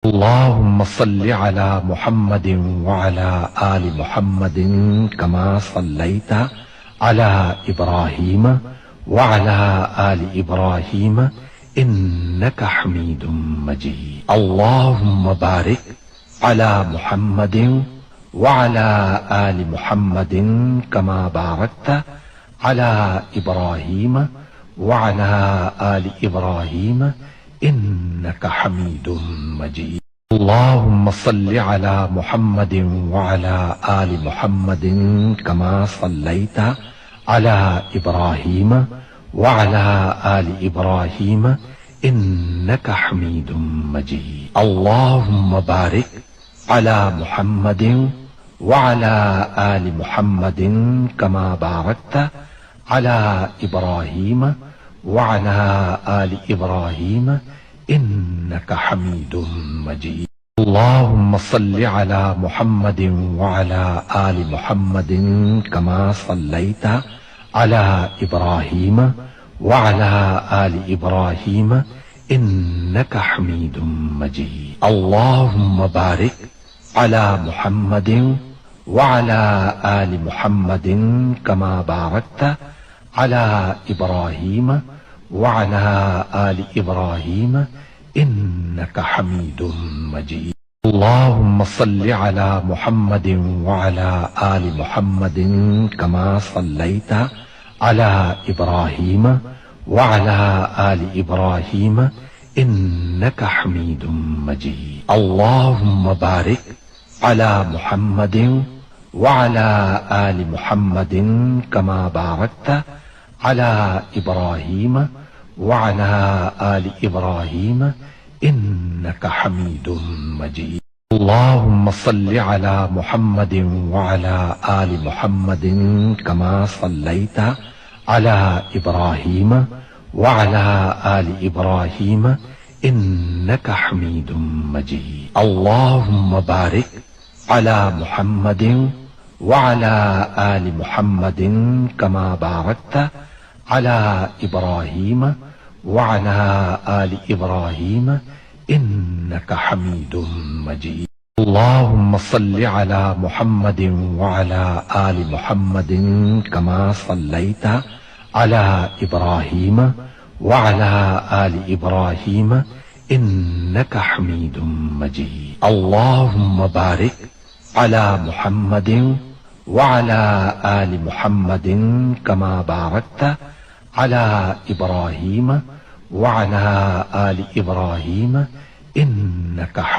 اللهم صل على محمد وعلى آل محمد كما صليت على إبراهيم وعلى آل إبراهيم إنك حميد مجيد. اللهم بارك على محمد وعلى آل محمد كما باركت على إبراهيم وعلى آل إبراهيم إنك حميد مجيد. اللهم صل على محمد وعلى آل محمد كما صليت على إبراهيم وعلى آل إبراهيم إنك حميد مجيد. اللهم بارك على محمد وعلى آل محمد كما باركت على إبراهيم وعلى آل إبراهيم إنك حميد مجيد. اللهم صل على محمد وعلى آل محمد كما صليت على إبراهيم وعلى آل إبراهيم إنك حميد مجيد. اللهم بارك على محمد وعلى آل محمد كما باركت على إبراهيم وعلى آل إبراهيم إنك حميد مجيد. اللهم صل على محمد وعلى آل محمد كما صليت على إبراهيم وعلى آل إبراهيم إنك حميد مجيد. اللهم بارك على محمد وعلى آل محمد كما باركت على إبراهيم وعلى آل إبراهيم إنك حميد مجيد. اللهم صل على محمد وعلى آل محمد كما صليت على إبراهيم وعلى آل إبراهيم إنك حميد مجيد. اللهم بارك على محمد وعلى آل محمد كما باركت على إبراهيم وعلى آل إبراهيم إنك حميد مجيد. اللهم صل على محمد وعلى آل محمد كما صليت على إبراهيم وعلى آل إبراهيم إنك حميد مجيد. اللهم بارك على محمد وعلى آل محمد كما باركت على إبراهيم وعلى آل إبراهيم إنك حميد